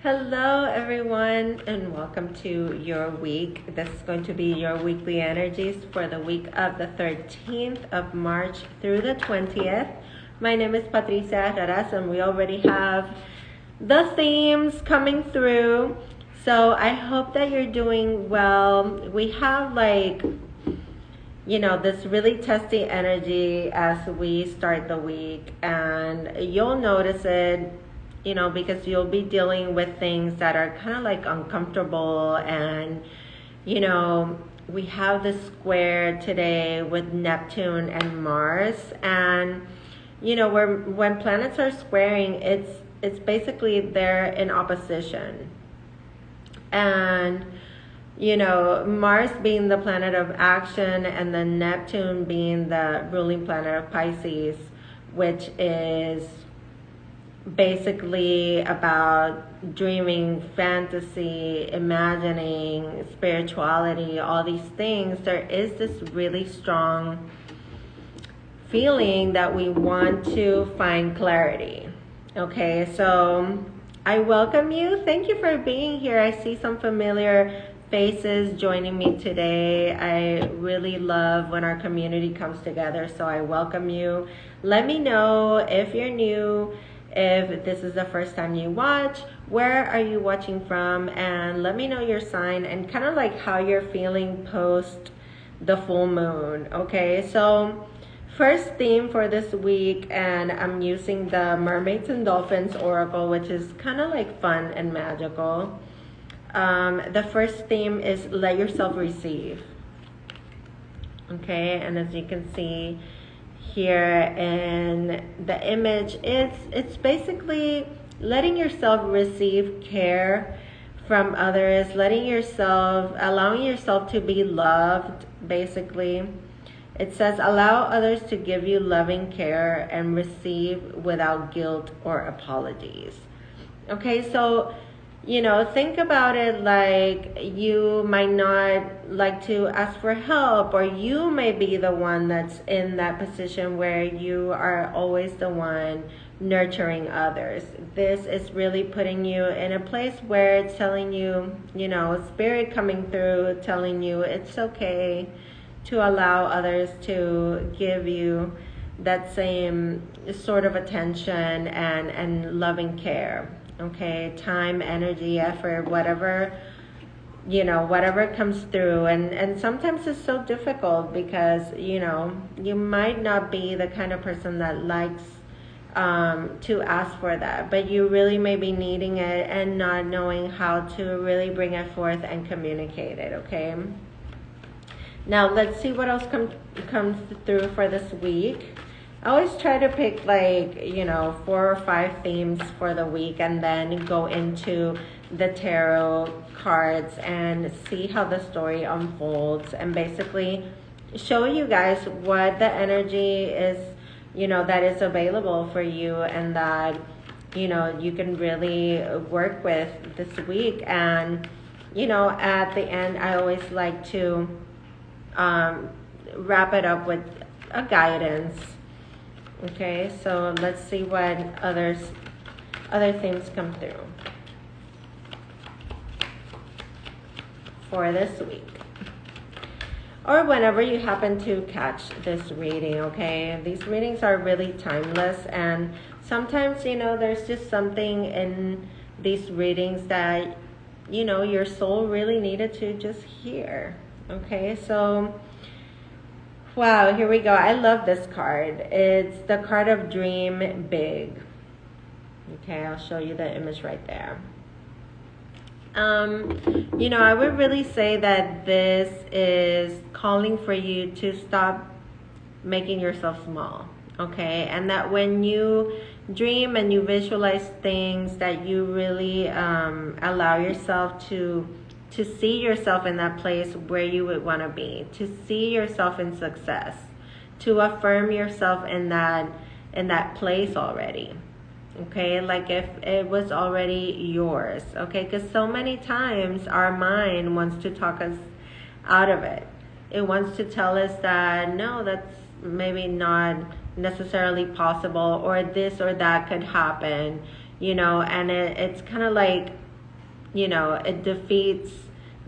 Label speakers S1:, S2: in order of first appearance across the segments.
S1: Hello, everyone, and welcome to your week. This is going to be your weekly energies for the week of the 13th of March through the 20th. My name is Pcarraras, and we already have the themes coming through. So I hope that you're doing well. We have this really testy energy as we start the week, and you'll notice it because you'll be dealing with things that are kind of like uncomfortable. And, we have this square today with Neptune and Mars. And, when planets are squaring, it's basically they're in opposition. And, Mars being the planet of action, and then Neptune being the ruling planet of Pisces, which is basically about dreaming, fantasy, imagining, spirituality, all these things. There is this really strong feeling that we want to find clarity. Okay, so I welcome you. Thank you for being here. I see some familiar faces joining me today. I really love when our community comes together, so I welcome you. Let me know if you're new, if this is the first time you watch, where are you watching from, and let me know your sign and kind of like how you're feeling post the full moon. Okay, so first theme for this week, and I'm using the Mermaids and Dolphins Oracle, which is kind of like fun and magical. The first theme is let yourself receive. Okay, and as you can see here in the image, it's basically letting yourself receive care from others, allowing yourself to be loved. Basically, it says allow others to give you loving care and receive without guilt or apologies. Okay, so think about it like you might not like to ask for help, or you may be the one that's in that position where you are always the one nurturing others. This is really putting you in a place where it's telling you, spirit coming through, telling you it's okay to allow others to give you that same sort of attention and loving care. Okay, time, energy, effort, whatever comes through. And sometimes it's so difficult because you might not be the kind of person that likes to ask for that, but you really may be needing it and not knowing how to really bring it forth and communicate it. Okay, now let's see what else comes through for this week. I always try to pick 4 or 5 themes for the week, and then go into the tarot cards and see how the story unfolds, and basically show you guys what the energy is, that is available for you, and that, you can really work with this week. And, at the end, I always like to wrap it up with a guidance. Okay, so let's see what other themes come through for this week, or whenever you happen to catch this reading. Okay, these readings are really timeless, and sometimes there's just something in these readings that your soul really needed to just hear. Okay, so wow, here we go. I love this card. It's the card of Dream Big. Okay, I'll show you the image right there. I would really say that this is calling for you to stop making yourself small. Okay, and that when you dream and you visualize things, that you really allow yourself to see yourself in that place where you would want to be, to see yourself in success, to affirm yourself in that place already. Okay, like if it was already yours. Okay, because so many times our mind wants to talk us out of it. It wants to tell us that no, that's maybe not necessarily possible, or this or that could happen, and it's kind of like it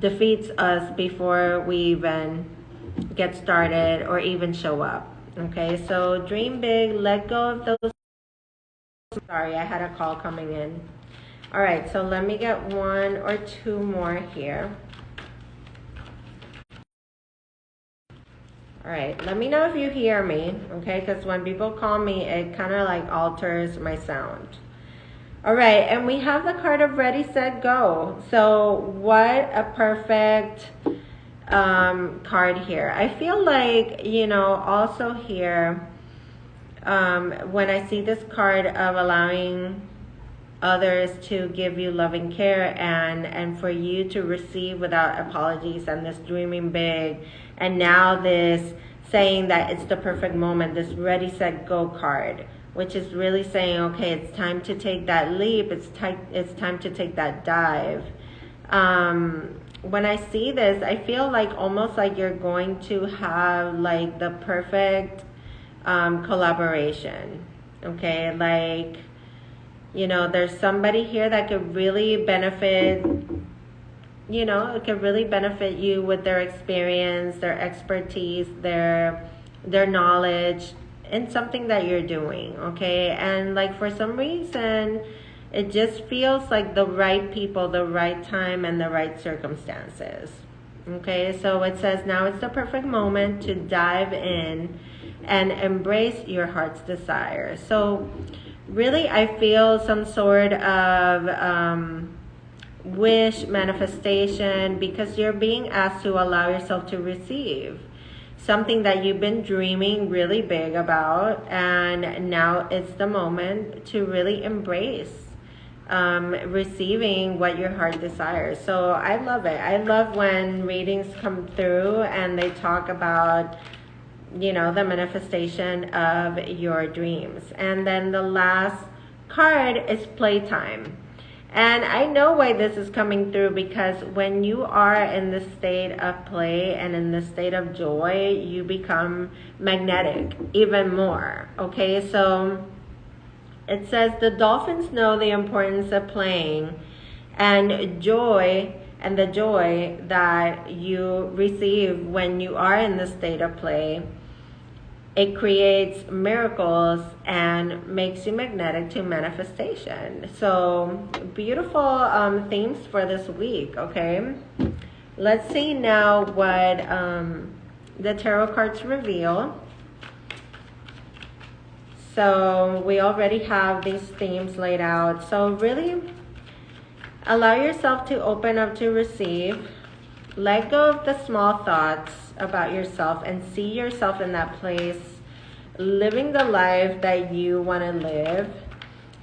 S1: defeats us before we even get started or even show up. Okay, so dream big, let go of those. Sorry, I had a call coming in. All right, so let me get one or two more here. All right, let me know if you hear me, okay? Because when people call me, it kind of like alters my sound. All right, and we have the card of ready, set, go. So what a perfect card here. I feel like, also here, when I see this card of allowing others to give you loving care and for you to receive without apologies, and this dreaming big, and now this saying that it's the perfect moment, this ready, set, go card, which is really saying, okay, it's time to take that leap, it's time to take that dive. When I see this, I feel like almost like you're going to have like the perfect collaboration, okay? Like, there's somebody here that could really benefit, it could really benefit you with their experience, their expertise, their knowledge in something that you're doing, okay? And like for some reason, it just feels like the right people, the right time, and the right circumstances, okay? So it says now it's the perfect moment to dive in and embrace your heart's desire. So really, I feel some sort of wish manifestation, because you're being asked to allow yourself to receive something that you've been dreaming really big about, and now it's the moment to really embrace receiving what your heart desires. So I love it. I love when readings come through and they talk about the manifestation of your dreams. And then the last card is playtime. And I know why this is coming through, because when you are in the state of play and in the state of joy, you become magnetic even more. Okay, so it says the dolphins know the importance of playing, and joy, and the joy that you receive when you are in the state of play, it creates miracles and makes you magnetic to manifestation. So beautiful themes for this week, okay? Let's see now what the tarot cards reveal. So we already have these themes laid out. So really allow yourself to open up to receive. Let go of the small thoughts about yourself and see yourself in that place, living the life that you want to live,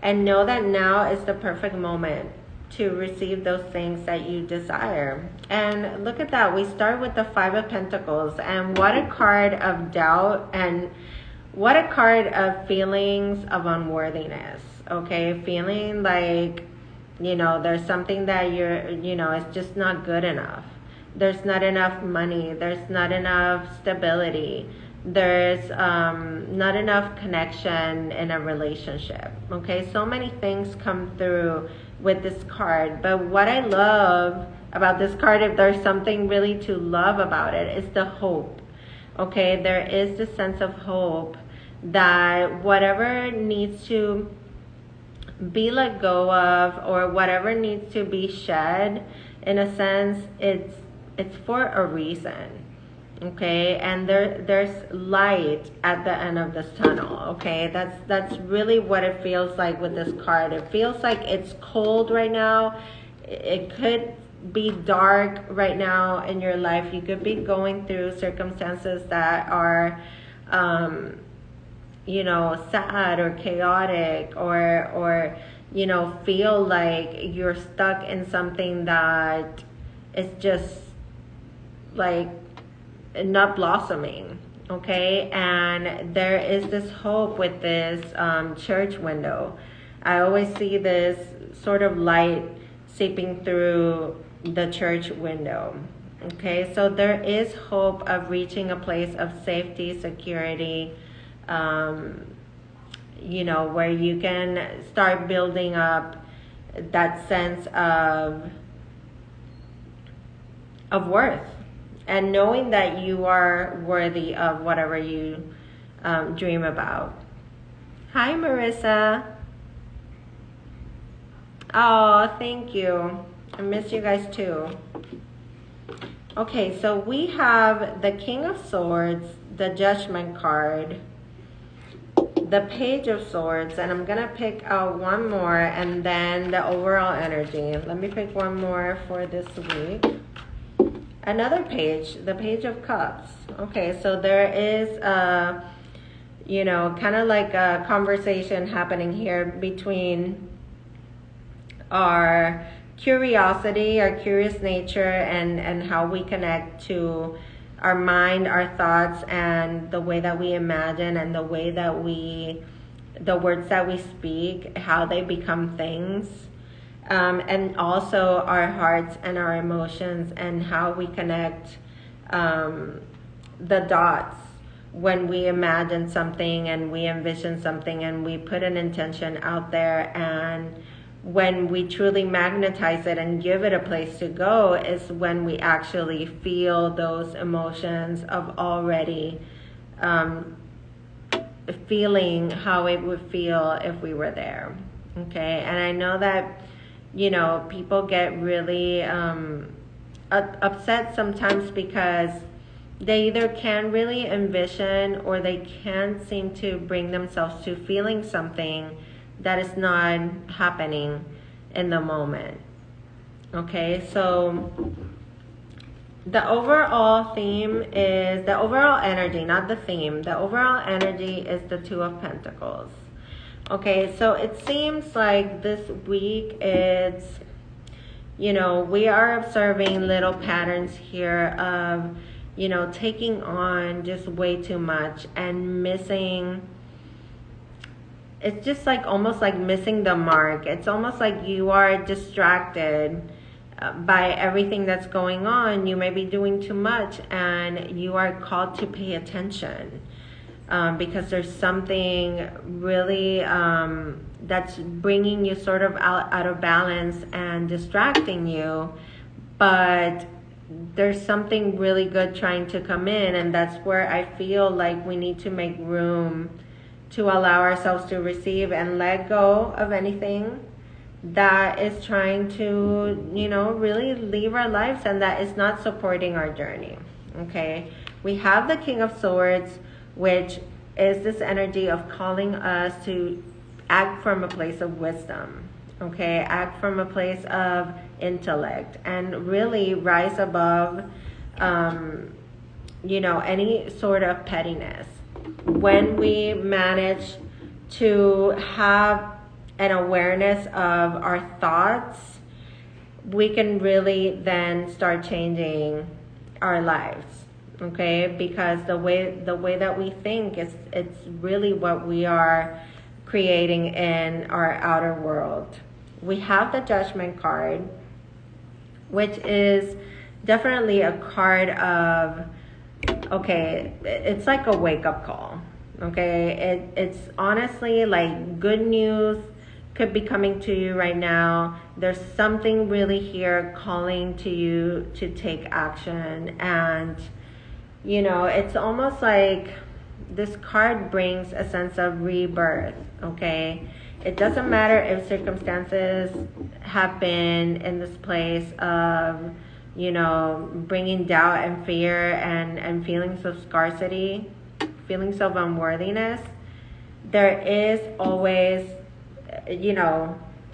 S1: and know that now is the perfect moment to receive those things that you desire. And look at that. We start with the Five of Pentacles, and what a card of doubt, and what a card of feelings of unworthiness, okay? Feeling like, there's something that it's just not good enough. There's not enough money. There's not enough stability. There's not enough connection in a relationship. Okay, so many things come through with this card. But what I love about this card, if there's something really to love about it, is the hope. Okay, there is this sense of hope that whatever needs to be let go of, or whatever needs to be shed, in a sense, it's for a reason, okay? And there's light at the end of this tunnel, okay? That's really what it feels like with this card. It feels like it's cold right now. It could be dark right now in your life. You could be going through circumstances that are sad or chaotic, or feel like you're stuck in something that is just like not blossoming, okay? And there is this hope with this church window. I always see this sort of light seeping through the church window, okay? So there is hope of reaching a place of safety, security, where you can start building up that sense of worth, and knowing that you are worthy of whatever you dream about. Hi, Marissa. Oh, thank you. I miss you guys too. Okay, so we have the King of Swords, the Judgment card, the Page of Swords, and I'm gonna pick out one more, and then the overall energy. Let me pick one more for this week. Another page, the Page of Cups. Okay, so there is kind of like a conversation happening here between our curiosity, our curious nature, and how we connect to our mind, our thoughts, and the way that we imagine, and the way that the words that we speak, how they become things, and also our hearts and our emotions, and how we connect the dots when we imagine something and we envision something and we put an intention out there, and when we truly magnetize it and give it a place to go is when we actually feel those emotions of already feeling how it would feel if we were there. Okay, and I know that people get really upset sometimes because they either can't really envision or they can't seem to bring themselves to feeling something that is not happening in the moment. Okay, so the overall theme is the overall energy, not the theme. The overall energy is the Two of Pentacles. Okay, so it seems like this week it's, we are observing little patterns here of, taking on just way too much and missing. It's just like almost like missing the mark. It's almost like you are distracted by everything that's going on. You may be doing too much and you are called to pay attention because there's something really that's bringing you sort of out of balance and distracting you. But there's something really good trying to come in, and that's where I feel like we need to make room to allow ourselves to receive and let go of anything that is trying to, really leave our lives and that is not supporting our journey. Okay, we have the King of Swords, which is this energy of calling us to act from a place of wisdom. Okay, act from a place of intellect and really rise above, any sort of pettiness. When we manage to have an awareness of our thoughts, we can really then start changing our lives. Okay, because the way that we think it's really what we are creating in our outer world. We have the Judgment card, which is definitely a card of, okay, it's like a wake-up call. Okay, it's honestly like good news could be coming to you right now. There's something really here calling to you to take action, and it's almost like this card brings a sense of rebirth. Okay, it doesn't matter if circumstances have been in this place of bringing doubt and fear and feelings of scarcity, feelings of unworthiness. There is always,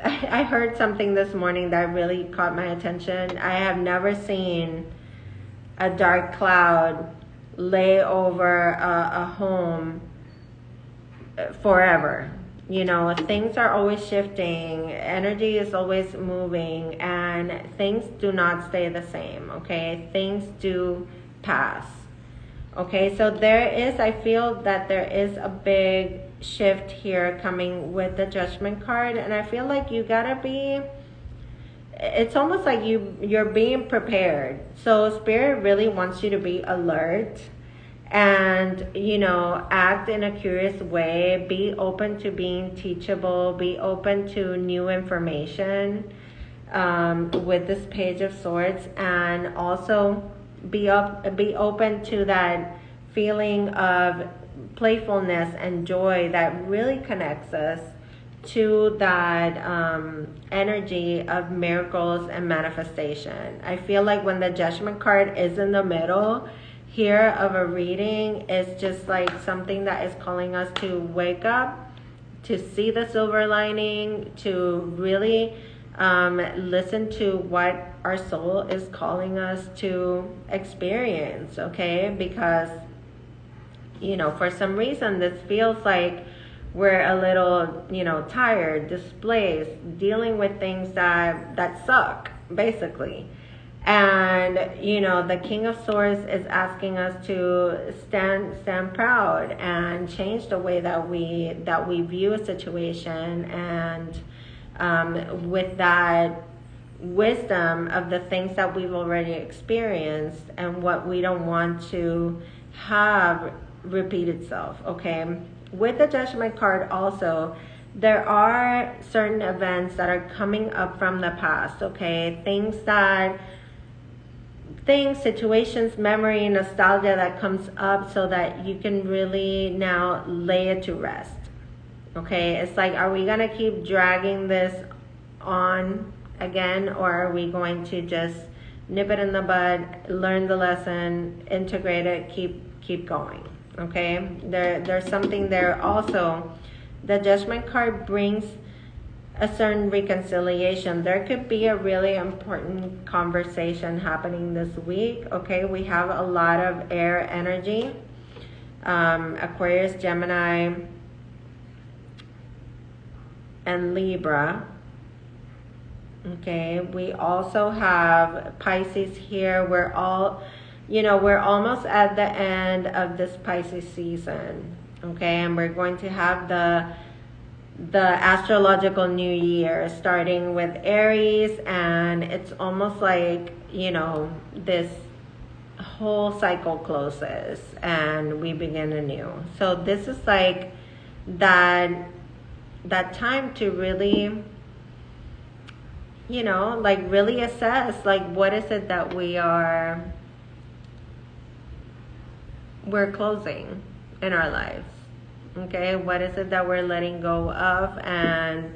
S1: I heard something this morning that really caught my attention. I have never seen a dark cloud lay over a home forever. Things are always shifting, energy is always moving, and things do not stay the same. Okay, things do pass. Okay, so I feel that there is a big shift here coming with the Judgment card, and I feel like you gotta be, it's almost like you're being prepared. So Spirit really wants you to be alert and act in a curious way. Be open to being teachable, be open to new information, with this Page of Swords, and also be open to that feeling of playfulness and joy that really connects us to that energy of miracles and manifestation. I feel like when the Judgment card is in the middle here of a reading, it's just like something that is calling us to wake up, to see the silver lining, to really listen to what our soul is calling us to experience, okay? Because, you know, for some reason, this feels like we're a little, you know, tired, displaced, dealing with things that suck, basically. And, you know, the King of Swords is asking us to stand proud and change the way that we view a situation, and with that wisdom of the things that we've already experienced and what we don't want to have repeat itself, okay? With the Judgment card also, there are certain events that are coming up from the past, okay? Things, situations, memory, nostalgia that comes up, so that you can really now lay it to rest. Okay, it's like, are we gonna keep dragging this on again, or are we going to just nip it in the bud, learn the lesson, integrate it, keep going? Okay, there's something there also. The Judgment card brings a certain reconciliation. There could be a really important conversation happening this week. Okay, we have a lot of air energy, Aquarius, Gemini, and Libra. Okay, we also have Pisces here. We're almost at the end of this Pisces season. Okay, and we're going to have the astrological new year starting with Aries, and it's almost like, you know, this whole cycle closes and we begin anew. So this is like that time to really, you know, like really assess, like, what is it that we're closing in our lives. Okay, what is it that we're letting go of? And,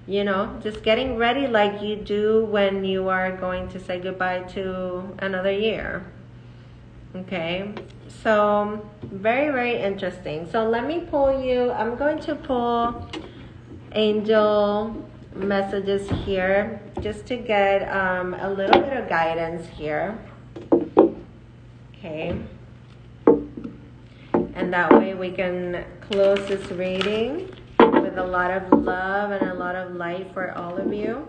S1: you know, just getting ready like you do when you are going to say goodbye to another year. Okay, so very, very interesting. So let me pull you, I'm going to pull angel messages here just to get a little bit of guidance here. Okay. And that way we can close this reading with a lot of love and a lot of light for all of you.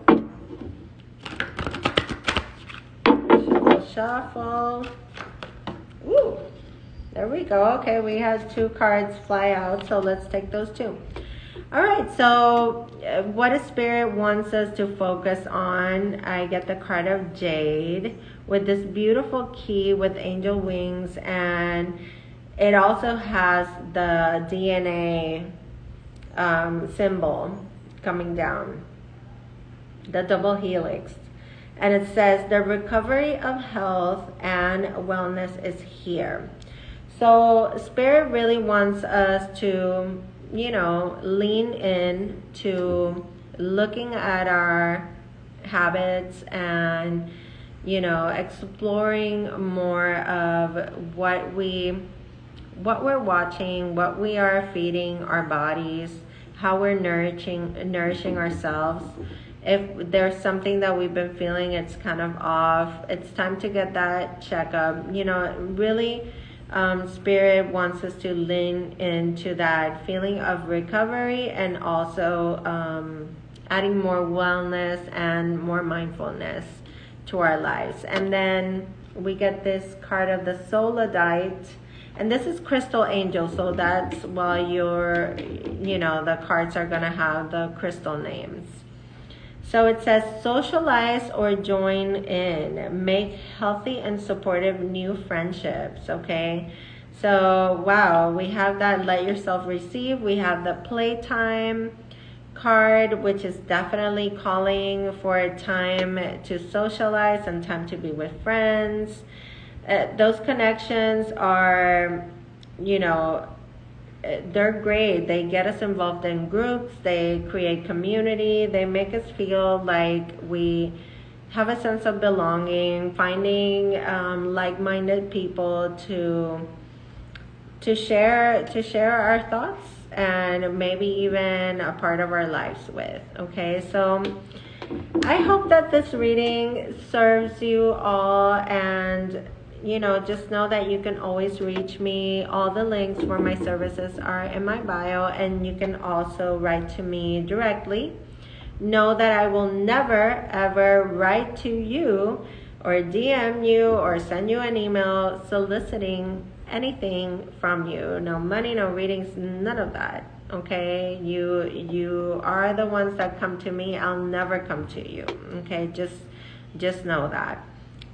S1: Shuffle, shuffle. Ooh, there we go. Okay, we had 2 cards fly out, so let's take those 2. All right, so what a Spirit wants us to focus on, I get the card of Jade with this beautiful key with angel wings, and it also has the DNA symbol coming down, the double helix. And it says, the recovery of health and wellness is here. So Spirit really wants us to, you know, lean in to looking at our habits and, you know, exploring more of what we're watching, what we are feeding our bodies, how we're nourishing ourselves. If there's something that we've been feeling it's kind of off, it's time to get that checkup. You know, really, Spirit wants us to lean into that feeling of recovery, and also adding more wellness and more mindfulness to our lives. And then we get this card of the Solidite. And this is Crystal Angel, so that's why the cards are going to have the crystal names. So it says, socialize or join in. Make healthy and supportive new friendships, okay? So, wow, we have that let yourself receive. We have the playtime. card, which is definitely calling for a time to socialize and time to be with friends. Those connections are, you know, they're great. They get us involved in groups, they create community, they make us feel like we have a sense of belonging, finding like-minded people to share our thoughts and maybe even a part of our lives with. Okay, so I hope that this reading serves you all, and just know that you can always reach me. All the links for my services are in my bio, and you can also write to me directly. Know that I will never ever write to you or DM you or send you an email soliciting anything from you. No money, no readings, none of that. Okay, you are the ones that come to me. I'll never come to you. Okay, just know that.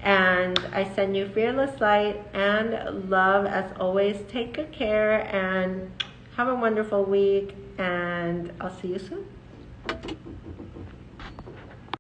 S1: And I send you fearless light and love as always. Take good care and have a wonderful week, and I'll see you soon.